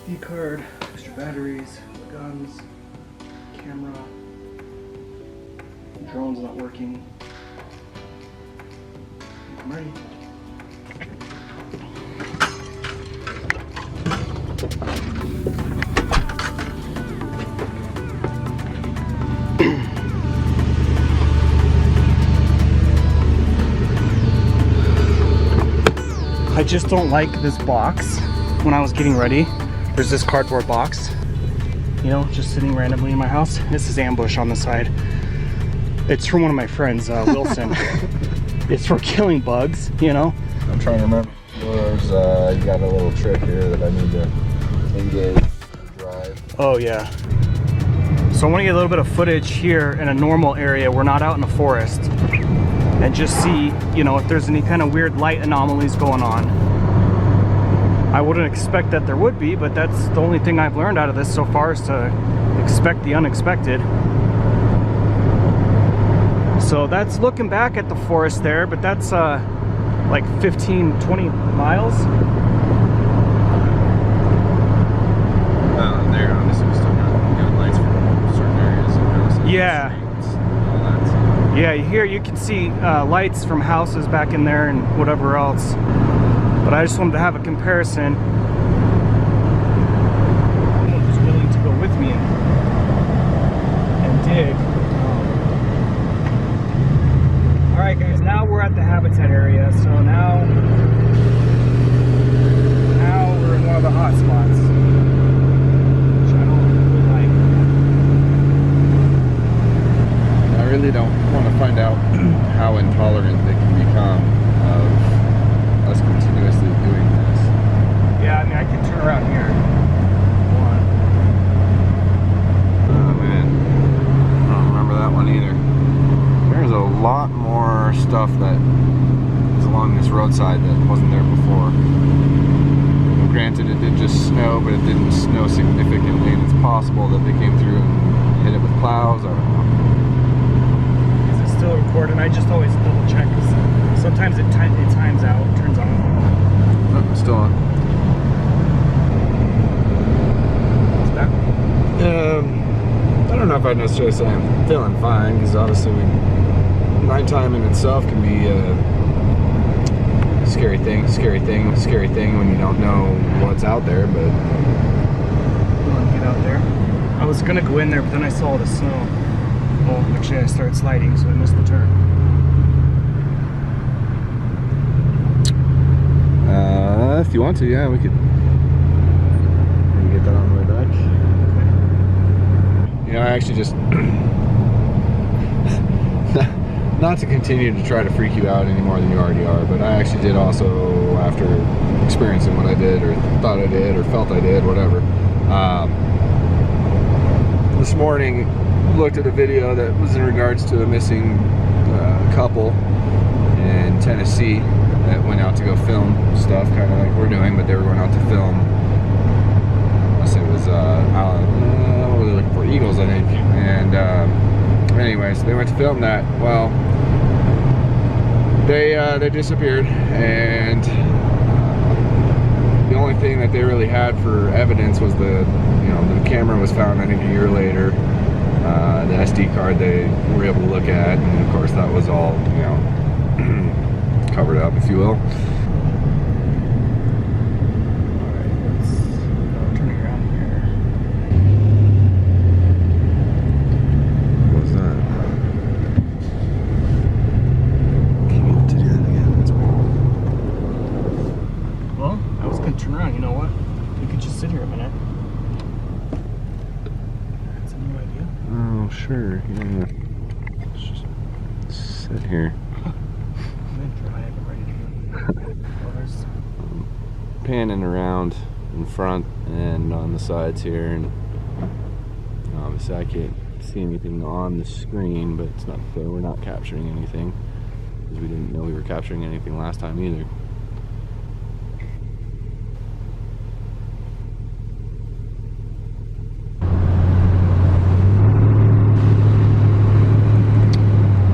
SD card, extra batteries, guns, camera, drone's not working. I'm ready. I just don't like this box. When I was getting ready, there's this cardboard box, you know, just sitting randomly in my house. This is ambush on the side. It's from one of my friends, Wilson. It's for killing bugs, you know. I'm trying to remember. There's, you got a little trick here that I need to engage and drive. Oh yeah. So I want to get a little bit of footage here in a normal area. We're not out in a forest. And just see, you know, if there's any kind of weird light anomalies going on. I wouldn't expect that there would be, but that's the only thing I've learned out of this so far, is to expect the unexpected. So that's looking back at the forest there, but that's like 15, 20 miles. There, obviously, we still got lights from certain areas. And Yeah. Yeah, here you can see lights from houses back in there and whatever else. But I just wanted to have a comparison. Someone who's willing to go with me and dig. Alright guys, now we're at the habitat area. So now we're in one of the hot spots, which I don't really like. I really don't want to find out how intolerant they can become of us continuously doing this. Yeah, I mean, I can turn around here. Oh man, I don't remember that one either. There's a lot more stuff that is along this roadside that wasn't there before. Granted, it did just snow, but it didn't snow significantly, and it's possible that they came through and hit it with plows. I don't know. Is it still recording? I just always double check, because sometimes it times out, turns on. No, it's still on. It's back. I don't know if I'd necessarily say I'm feeling fine, because obviously nighttime in itself can be a scary thing when you don't know what's out there, but... Get out there. I was going to go in there, but then I saw all the snow. Well, actually I started sliding, so I missed the turn. If you want to, yeah, we could get that on the way back. You know, I actually just not to continue to try to freak you out any more than you already are, but I actually did also, after experiencing what I did, or thought I did, or felt I did, whatever, this morning looked at a video that was in regards to a missing couple in Tennessee that went out to go film stuff, kind of like we're doing, but they were going out to film, unless it was, what were they looking for? Eagles, I think. And anyways, they went to film that. Well, they disappeared, and the only thing that they really had for evidence was the camera was found, I think, a year later. The SD card they were able to look at, and of course that was all, covered up, if you will. Alright, let's turn it around here. What was that? Can you do that again? That's weird. Well, I was going to turn around. You know what? We could just sit here a minute. That's a new idea. Oh, sure. Yeah. Let's just sit here. Panning around in front and on the sides here, and obviously I can't see anything on the screen, but it's not clear we're not capturing anything, because we didn't know we were capturing anything last time either.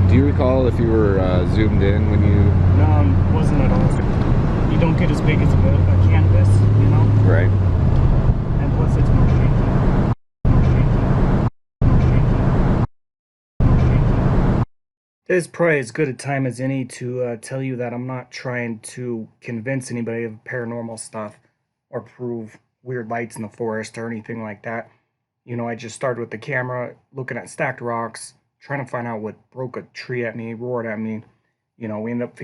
Do you recall if you were zoomed in when you... No, wasn't at all. You don't get as big as a canvas, you know? Right. And It's probably as good a time as any to tell you that I'm not trying to convince anybody of paranormal stuff or prove weird lights in the forest or anything like that. You know, I just started with the camera, looking at stacked rocks, trying to find out what broke a tree at me, roared at me. You know, we ended up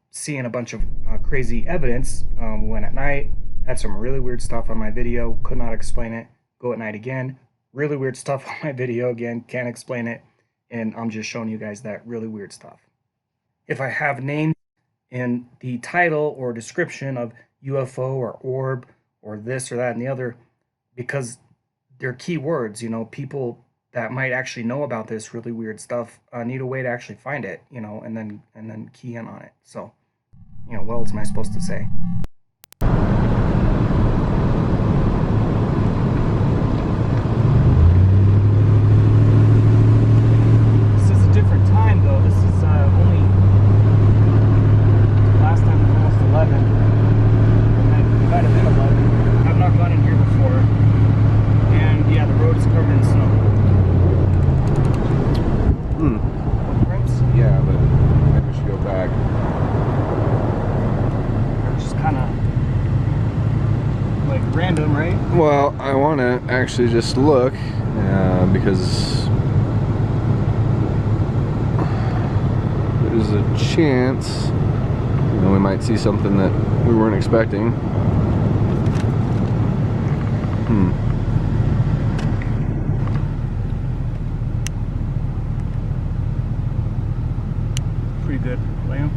seeing a bunch of crazy evidence. Went at night, had some really weird stuff on my video, could not explain it. Go at night again, really weird stuff on my video again, can't explain it. And I'm just showing you guys that really weird stuff. If I have names in the title or description of UFO or orb or this or that and the other, because they're key words, you know, people that might actually know about this really weird stuff need a way to actually find it, you know, and then key in on it. So, you know, what else am I supposed to say? This is a different time though. This is only last time was almost 11. It might have been 11. I've not gone in here before. And yeah, the road is covered in snow. Footprints? Yeah, but maybe we should go back. They're just kind of like random, right? Well, I want to actually just look because there's a chance, you know, we might see something that we weren't expecting. Pretty good lamp.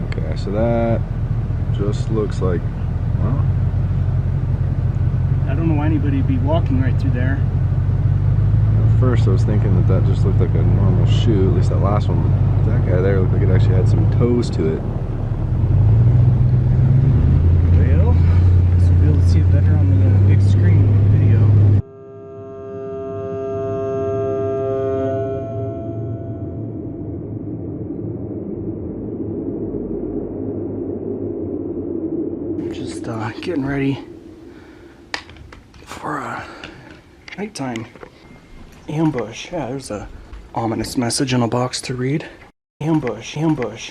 Okay, so that just looks like, well, I don't know why anybody would be walking right through there. at first I was thinking that that just looked like a normal shoe, at least that last one. But that guy there looked like it actually had some toes to it. Well, I guess we'll be able to see it better on the big screen with the video. Just getting ready for nighttime ambush. Yeah, there's a ominous message in a box to read. Ambush, ambush.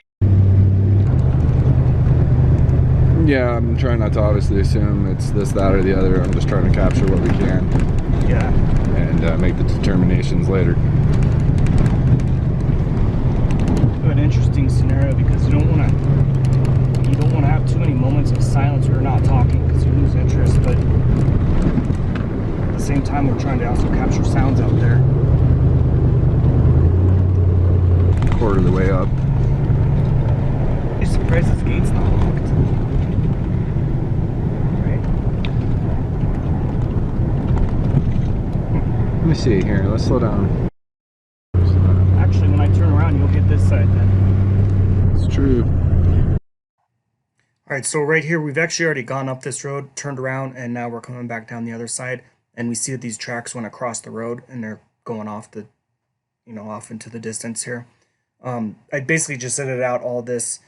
Yeah, I'm trying not to obviously assume it's this, that, or the other. I'm just trying to capture what we can. Yeah. And make the determinations later. An interesting scenario because you don't want to have too many moments of silence where you're not talking because you lose interest, but at the same time we're trying to also capture sounds out there. Quarter of the way up. You're surprised this gate's not locked. Right? Let me see here. Let's slow down. Actually, when I turn around, you'll hit this side then. It's true. Alright, so right here, we've actually already gone up this road, turned around, and now we're coming back down the other side. And we see that these tracks went across the road, and they're going off the, off into the distance here. I basically just edited out all this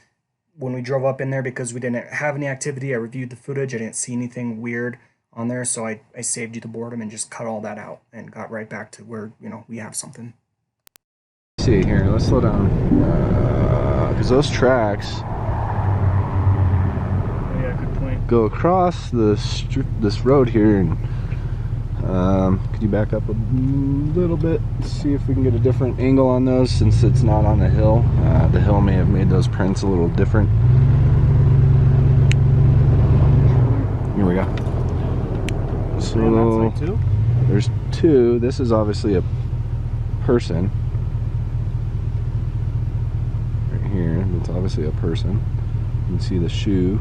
when we drove up in there because we didn't have any activity. I reviewed the footage. I didn't see anything weird on there, so I saved you the boredom and just cut all that out and got right back to where, we have something. See here. Let's slow down. Because those tracks go across this road here, and could you back up a little bit, see if we can get a different angle on those since it's not on the hill. The hill may have made those prints a little different. Here we go. So there's two. This is obviously a person right here. It's obviously a person. You can see the shoe.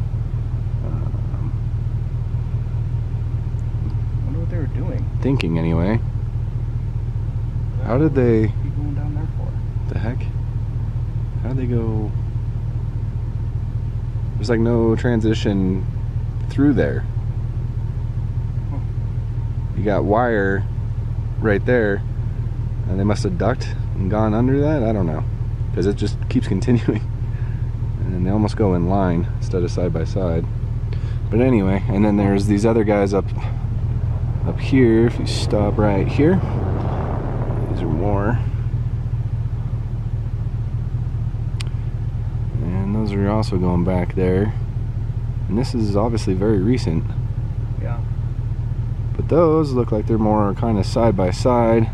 They were doing. Thinking anyway. How did they? What are you going down there for? The heck? How did they go? There's like no transition through there. Huh. You got wire right there, and they must have ducked and gone under that. I don't know, because it just keeps continuing. and they almost go in line instead of side by side. But anyway, and then there's these other guys up here. If you stop right here, these are more, and those are also going back there. And this is obviously very recent. Yeah. But those look like they're more kind of side by side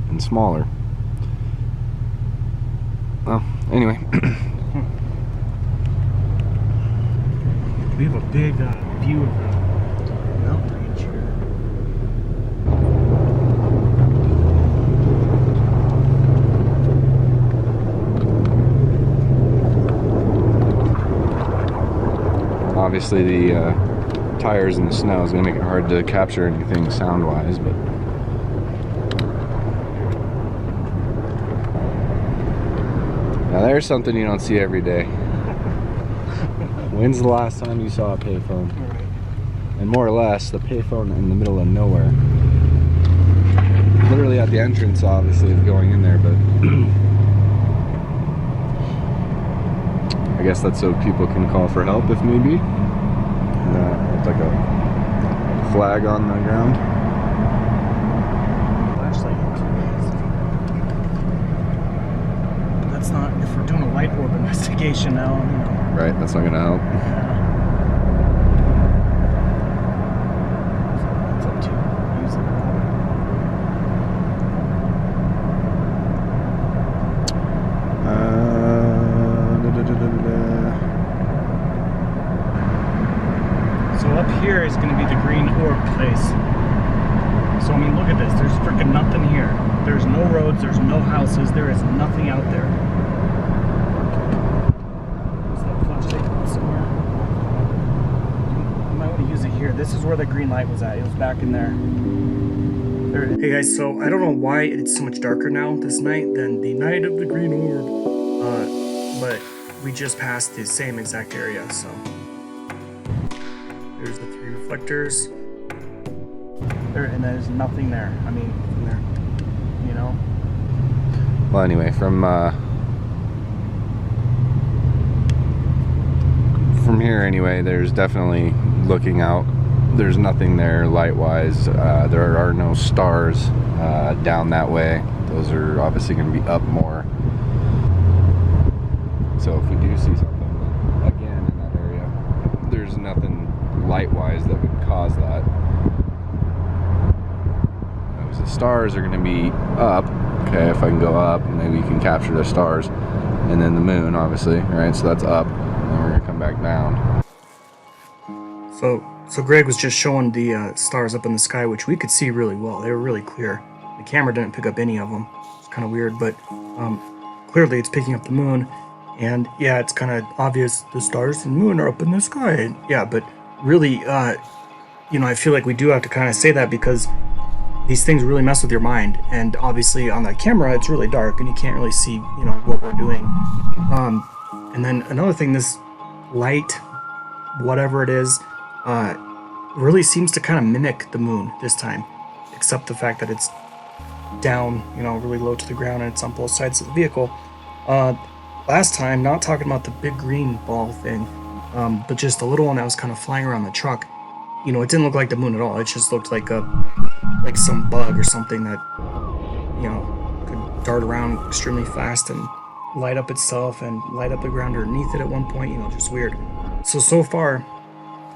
and smaller. Well, anyway. We have a big view of the mountain range here. Obviously the tires in the snow is going to make it hard to capture anything sound-wise, but now there's something you don't see every day. When's the last time you saw a payphone? Right. And more or less, the payphone in the middle of nowhere. Literally at the entrance, obviously, of going in there, but I guess that's so people can call for help if need be. It's like a flag on the ground. Flashlight. That's not, if we're doing a light orb investigation now, you know. Right, that's not gonna help. It's up to use it. So up here is going to be the green orb place. So I mean, look at this. There's freaking nothing here. There's no roads. There's no houses. There is nothing out there. Is that flashlight somewhere? I might want to use it here. This is where the green light was at. It was back in there. Hey guys, so I don't know why it's so much darker now this night than the night of the green orb. But we just passed the same exact area, so. There's the 3 reflectors. There, and there's nothing there. I mean, from there, you know? Well, anyway, from here anyway, there's definitely looking out. There's nothing there light-wise. There are no stars down that way. Those are obviously going to be up more. So if we do see something again in that area, there's nothing light-wise that would cause that. So the stars are going to be up. Okay, if I can go up, maybe you can capture the stars, and then the moon, obviously, right? So that's up, and then we're going to come back down. So Greg was just showing the stars up in the sky, which we could see really well. They were really clear. The camera didn't pick up any of them. It's kind of weird, but clearly it's picking up the moon. And yeah, it's kind of obvious the stars and moon are up in the sky. Yeah, but really, you know, I feel like we do have to kind of say that because these things really mess with your mind. And obviously on that camera, it's really dark and you can't really see, you know, what we're doing. And then another thing, this light, whatever it is, really seems to kind of mimic the moon this time, except the fact that it's down, you know, really low to the ground and it's on both sides of the vehicle. Last time, not talking about the big green ball thing, but just the little one that was kind of flying around the truck. You know, it didn't look like the moon at all. It just looked like some bug or something that, you know, could dart around extremely fast and light up itself and light up the ground underneath it at one point. You know, just weird. So far,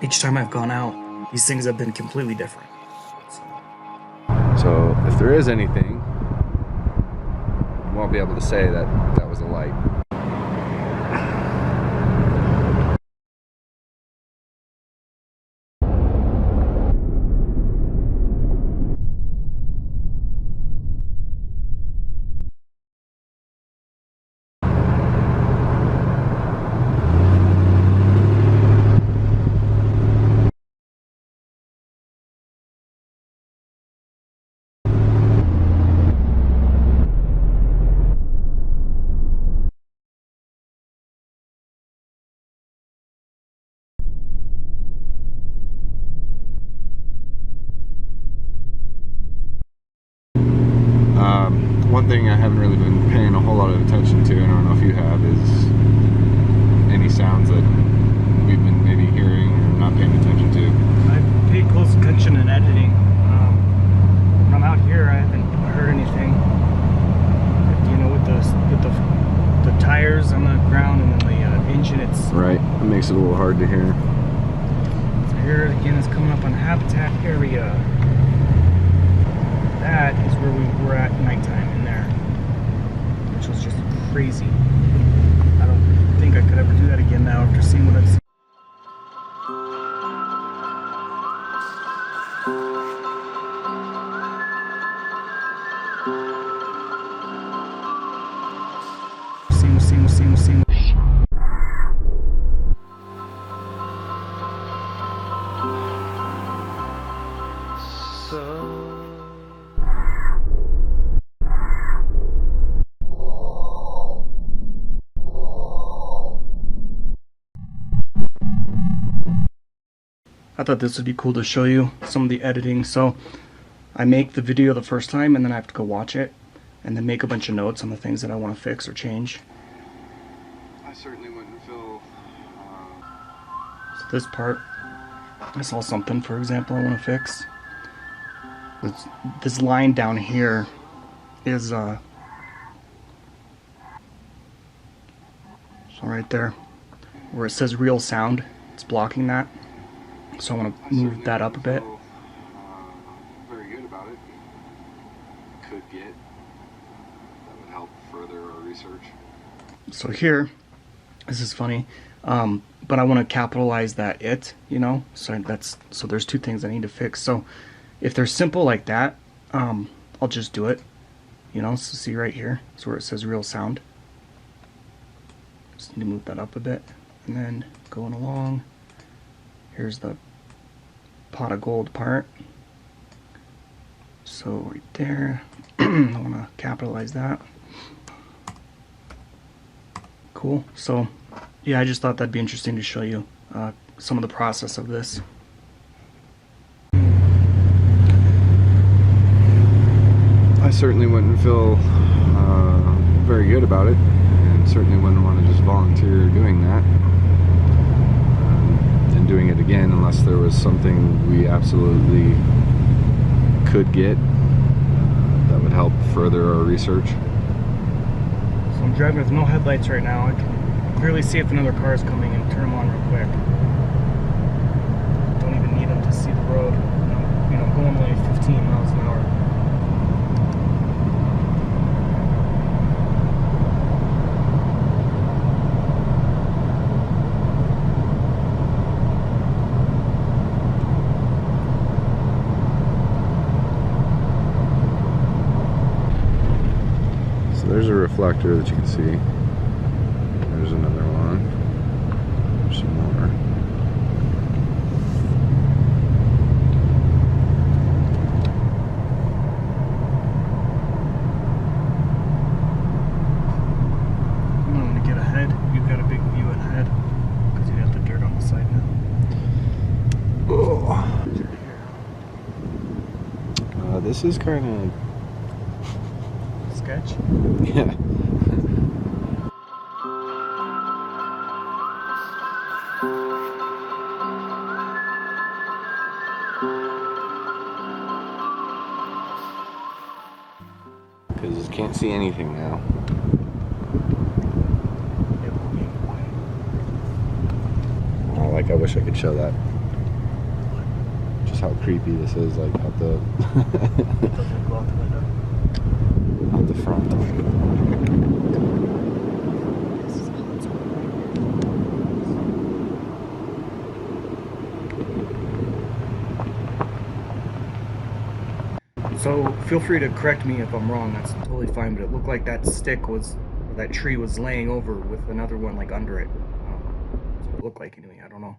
each time I've gone out, these things have been completely different. So if there is anything, we won't be able to say that that was a light. one thing I haven't really been paying a whole lot of attention to, and I don't know if you have, is any sounds that we've been maybe hearing or not paying attention to. I paid close attention in editing. When I'm out here, I haven't heard anything. You know, with the tires on the ground and then the engine, it's right. It makes it a little hard to hear. So here again, it's coming up on habitat area. That is where we were at nighttime in there, which was just crazy. I don't think I could ever do that again now after seeing what I've seen. Seen. I thought this would be cool to show you some of the editing. So I make the video the first time and then I have to go watch it and then make a bunch of notes on the things that I want to fix or change. I certainly wouldn't feel... So this part, I saw something, for example, I want to fix. This line down here is so right there where it says real sound, it's blocking that. So I want to move that up a bit. Very good about it. Could get. That would help further our research. So here, this is funny, but I want to capitalize that "it," you know. So there's two things I need to fix. So if they're simple like that, I'll just do it, you know. So see right here, it's where it says real sound. Just need to move that up a bit, and then going along. Here's the pot of gold part. So right there, I want to capitalize that. Cool. So yeah, I just thought that'd be interesting to show you some of the process of this. I certainly wouldn't feel very good about it, and certainly wouldn't want to just volunteer doing that. Doing it again unless there was something we absolutely could get that would help further our research. So I'm driving with no headlights right now. I can clearly see if another car is coming and turn them on real quick. Don't even need them to see the road. You know, going like 15 miles an hour. There's a reflector that you can see. There's another one. There's some more. I'm going to get ahead. You've got a big view ahead because you got the dirt on the side now. Oh. This is kind of sketch. Yeah. Because you can't see anything now. Oh, like I wish I could show that. Just how creepy this is, like out the out the front. So feel free to correct me if I'm wrong, that's totally fine, but it looked like that stick was, or that tree was laying over with another one like under it. That's what it looked like anyway, I don't know.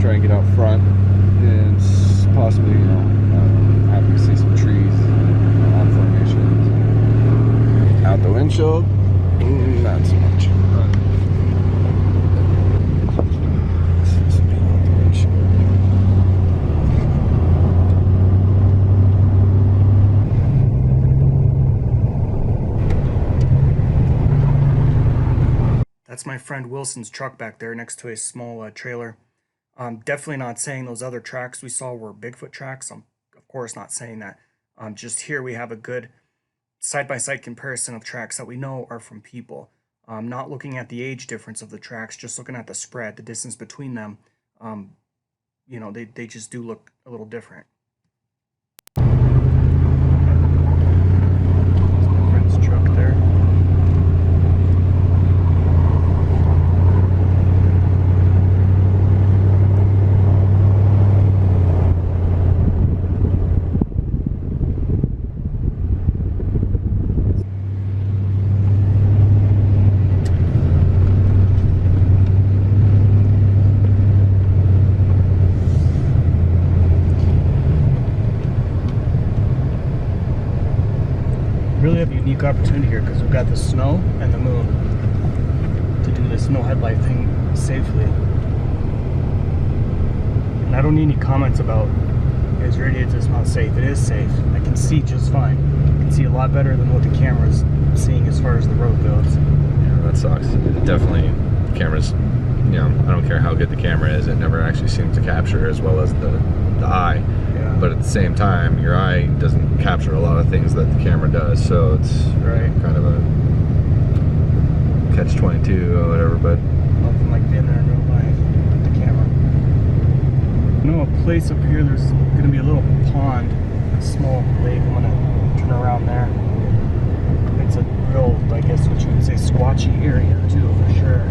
try and get out front and possibly, you know, happy to see some trees on formations. Out the windshield, not so much. This is being out the windshield. That's my friend Wilson's truck back there next to a small trailer. Definitely not saying those other tracks we saw were Bigfoot tracks. I'm of course not saying that. Just here we have a good side-by-side comparison of tracks that we know are from people. Not looking at the age difference of the tracks, just looking at the spread, the distance between them. You know, they just do look a little different. That's my friend's truck there. Really have a unique opportunity here because we've got the snow and the moon to do this no headlight thing safely. And I don't need any comments about, you guys are idiots, it's not safe. It is safe. I can see just fine. I can see a lot better than what the camera's seeing as far as the road goes. Yeah, that sucks. Definitely, the camera's, you know, I don't care how good the camera is, it never actually seems to capture as well as the eye. Yeah. But at the same time, your eye doesn't capture a lot of things that the camera does, so it's kind of a catch-22 or whatever, but Nothing like being there in real life with the camera. You know, a place up here, there's going to be a little pond, a small lake. I'm going to turn around there. It's a real, I guess what you would say, squatchy area too, for sure.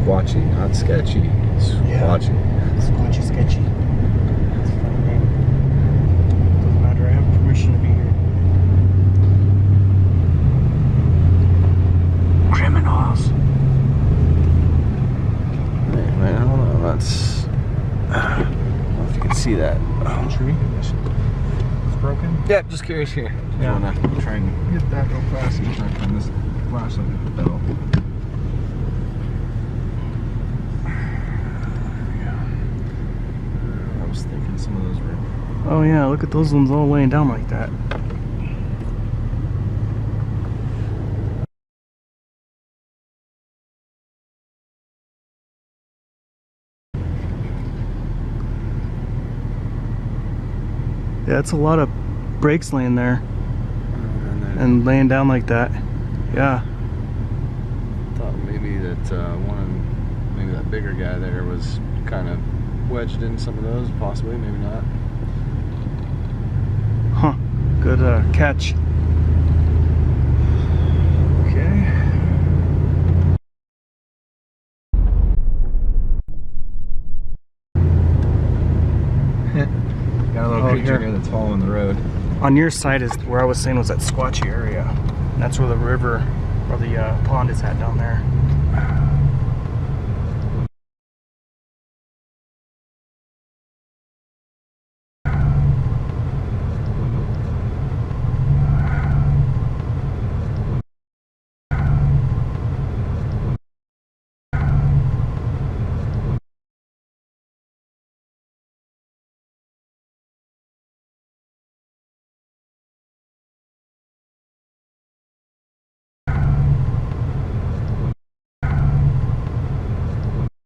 squatchy, not sketchy. Squatchy. Yeah. Squatchy, sketchy. That's a funny name. Doesn't matter, I have permission to be here. Criminals. Hey, man, hold on. That's. I don't know if you can see that. Tree? It's broken? Yeah, just curious here. Yeah. I want to try and hit that real fast and try and find this flashlight at the bell. I was thinking some of those were. Oh yeah, look at those ones all laying down like that. Yeah, it's a lot of brakes laying there and laying down like that. Yeah. Thought maybe that maybe that bigger guy there was kind of wedged in some of those, possibly, maybe not. Huh. Good catch. Okay. Got a little creature here that's following the road. On your side is where I was saying was that squatchy area. And that's where the river or the pond is at down there.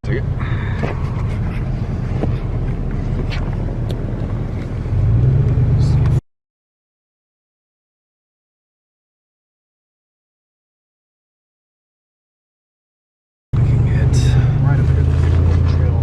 Take it. Looking at Right up here, there's a little trail.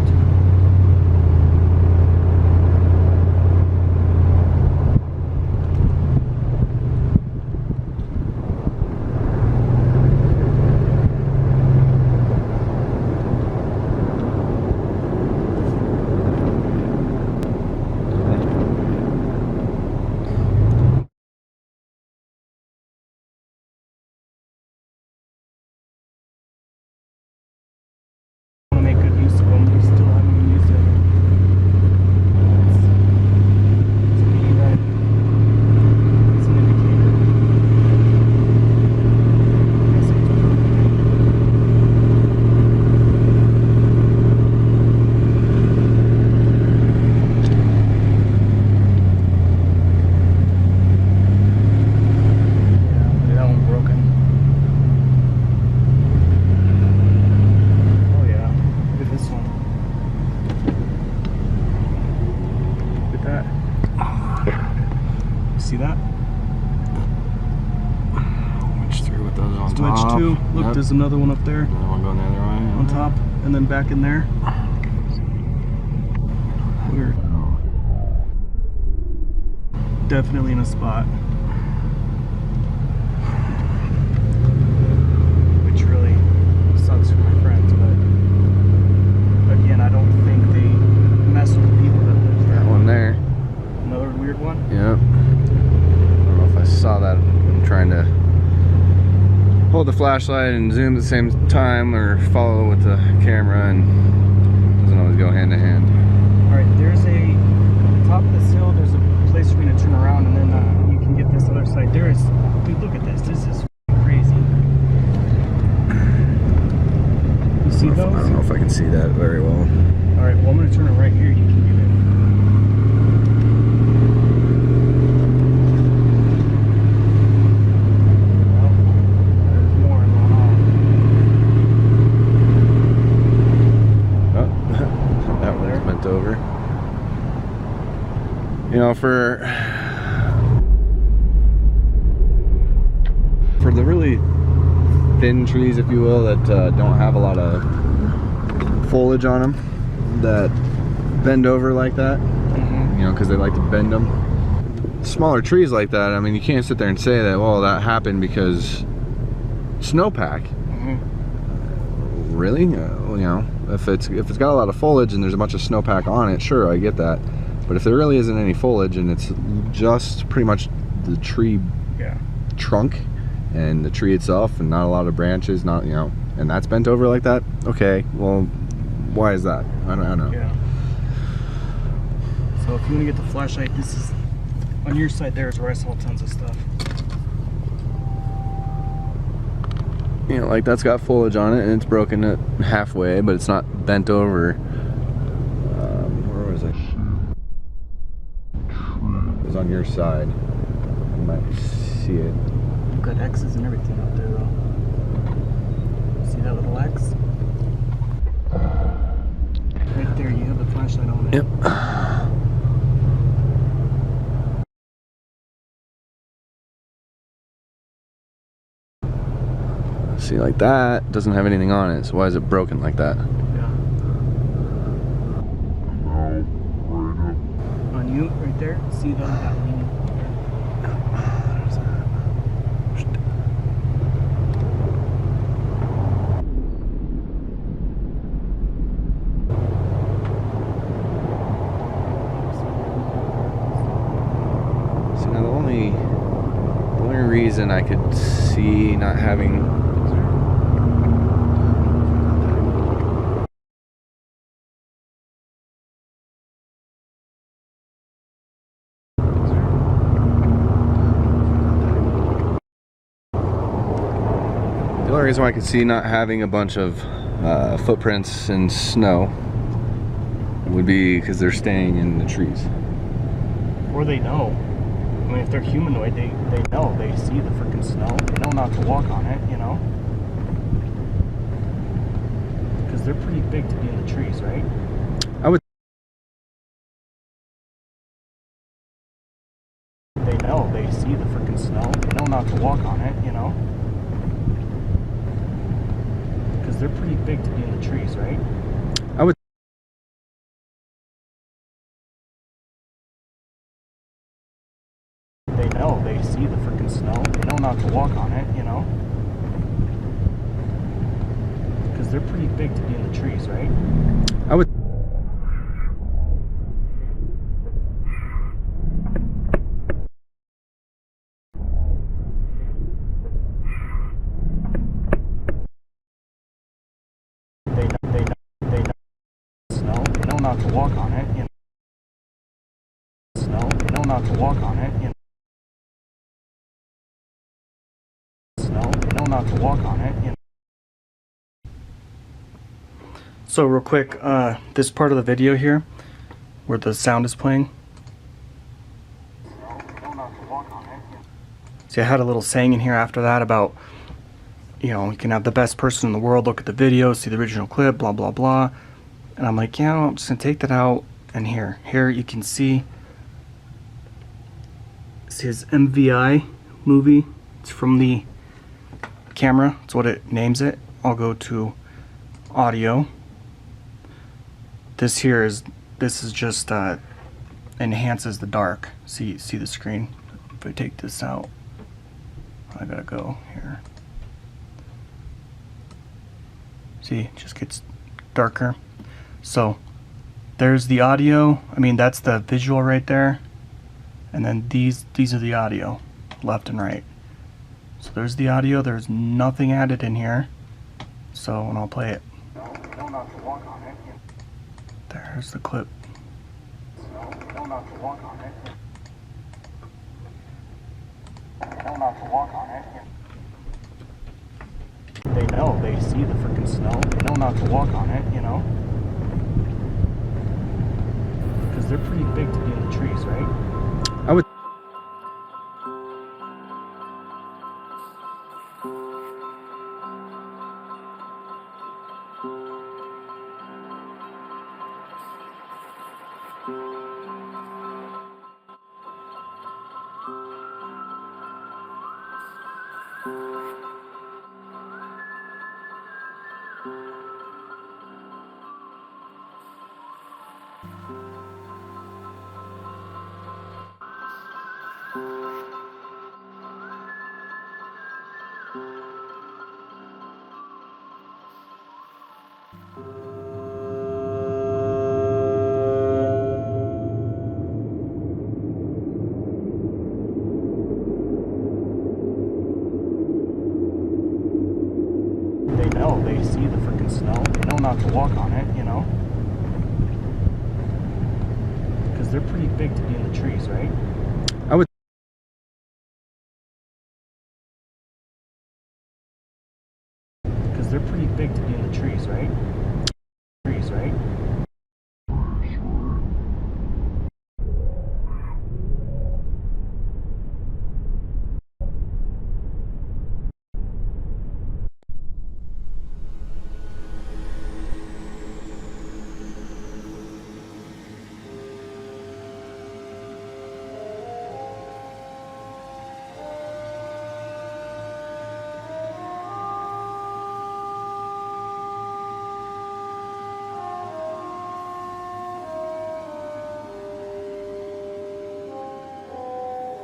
see that? Wedge through with those on Wedge top. 2. Look, Yep. there's another one up there. Another one going the other way. On top, and then back in there. Weird. Definitely in a spot. Which really sucks for my friends, but again, I don't think they mess with people that live there. That one there. Another weird one? Yep. I don't know if I saw that. I'm trying to hold the flashlight and zoom at the same time, or follow with the camera, and it doesn't always go hand to hand. Alright, there's a, at the top of this hill, there's a place for me to turn around, and then you can get this other side. There is, dude, look at this. This is crazy. You see those? I don't know if I can see that very well. Alright, well, I'm going to turn it right here. You can get it. Over. You know, for the really thin trees, if you will, that don't have a lot of foliage on them, that bend over like that, you know, because they like to bend them. Smaller trees like that, I mean, you can't sit there and say that, well, that happened because snowpack. Really? You know, if it's got a lot of foliage and there's a bunch of snowpack on it, sure, I get that. But if there really isn't any foliage and it's just pretty much the tree trunk and the tree itself and not a lot of branches, not, you know, and that's bent over like that, okay, well, why is that? I don't know. Yeah. So if you want to get the flashlight, this is on your side. There is where I saw tons of stuff. You know, like that's got foliage on it and it's broken it halfway, but it's not bent over. Where was it? It was on your side. You might see it. You've got X's and everything out there, though. See that little X? Right there, you have the flashlight on it. Yep. See, like that doesn't have anything on it, so why is it broken like that? Yeah. On you, right there, see that leaning? See, now the only reason I could see not having the only reason why I could see not having a bunch of footprints in snow would be because they're staying in the trees. Or they know. I mean, if they're humanoid, they know. They see the freaking snow. They know not to walk on it, you know? Because they're pretty big to be in the trees, right? I would. They know. They see the freaking snow. They know not to walk on it, you know? Because they're pretty big to be in the trees, right? I would. They know. They see the freaking snow. They know not to walk on it, you know? Because they're pretty big to be in the trees, right? I would. They know snow. They know not to walk on it, you know? Snow. They know not to walk on it, you know? Snow. They know not to walk on it, you know? So real quick, this part of the video here, where the sound is playing. See, I had a little saying in here after that about, you know, you can have the best person in the world look at the video, see the original clip, blah, blah, blah. And I'm like, yeah, I'm just going to take that out. And here you can see It's his MVI movie. It's from the camera. That's what it names it. I'll go to audio. This is just enhances the dark. See the screen. If I take this out, I gotta go here. See, it just gets darker. So there's the audio. I mean, that's the visual right there. And then these are the audio, left and right. So there's the audio. There's nothing added in here. So, and I'll play it. There's the clip. They know, they see the freaking snow. They know not to walk on it, you know? Because they're pretty big to be in the trees, right? I would. They know, they see the freaking snow. They know not to walk on it, you know? Because they're pretty big to be in the trees, right? I would. Because they're pretty big to be in the trees, right? Trees, right?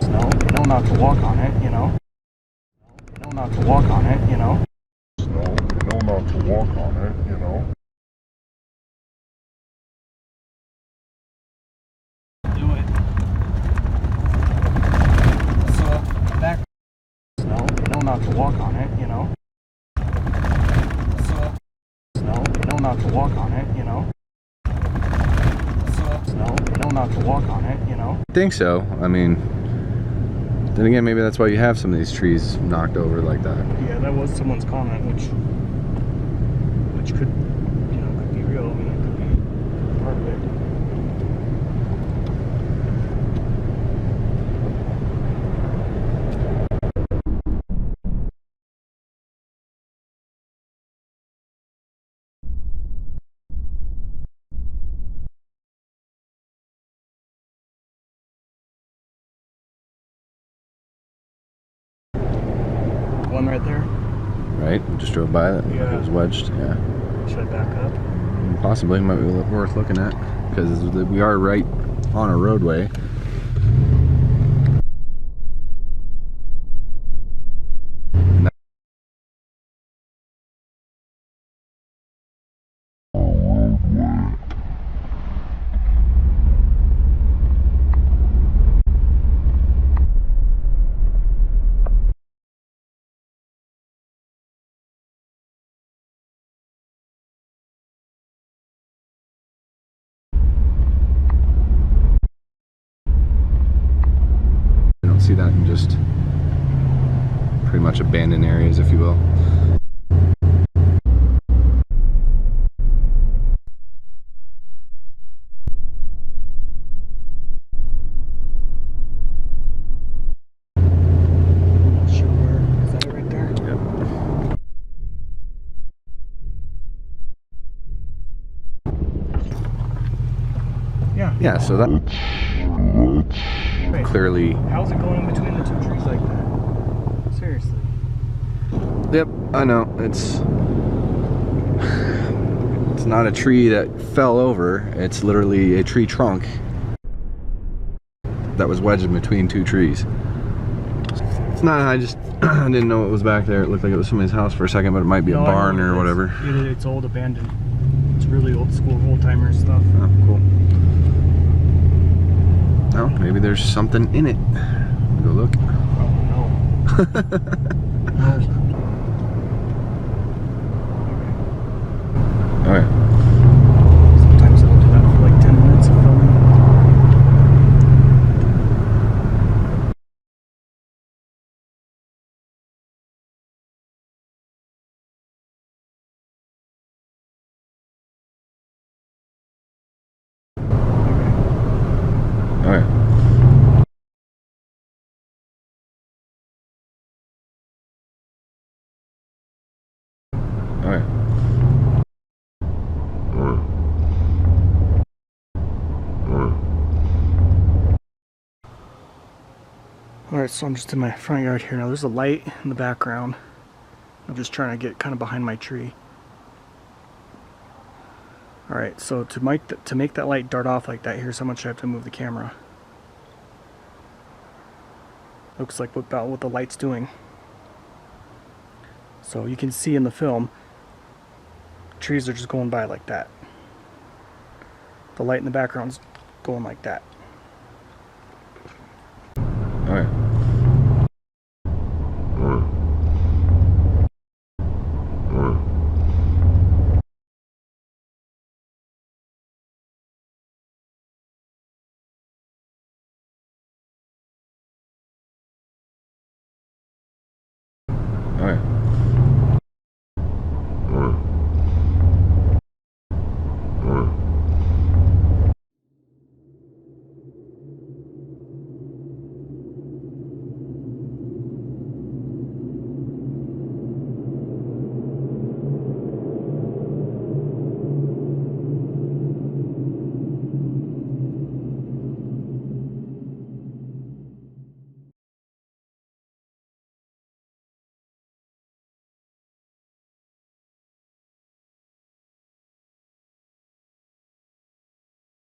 Snow. They know not to walk on it, you know? They know not to walk on it, you know? Snow, they know not to walk on it, you know? Do it. So, back. Snow. They know not to walk on it, you know? So, snow. They know not to walk on it, you know? So, snow. They know not to walk on it, you know? I think so. I mean, then again, maybe that's why you have some of these trees knocked over like that. Yeah, that was someone's comment, which could, you know, could be real. I mean, it could be part of it. One right there. Right? We just drove by that. Yeah. It was wedged. Yeah. Should I back up? Possibly might be worth looking at because we are right on a roadway. See that in just pretty much abandoned areas, if you will. Not sure where. Is that it right there? Yep. Yeah, so that Wait, clearly. how's it going in between the two trees like that? Seriously. Yep, I know. It's not a tree that fell over. It's literally a tree trunk that was wedged in between two trees. It's not. I just I didn't know it was back there. It looked like it was somebody's house for a second, but it might be a barn or whatever. It's old, abandoned. It's really old school, old timer stuff. Oh, cool. Oh, maybe there's something in it. Go look. Oh no. No. Alright. Sometimes I'll do that for like 10 minutes of filming. Alright. Alright. Alright, so I'm just in my front yard here now. There's a light in the background. I'm just trying to get kind of behind my tree. Alright, so to make that light dart off like that, here's how much I have to move the camera. Looks like about what the light's doing. So you can see in the film, trees are just going by like that. The light in the background's going like that. Alright.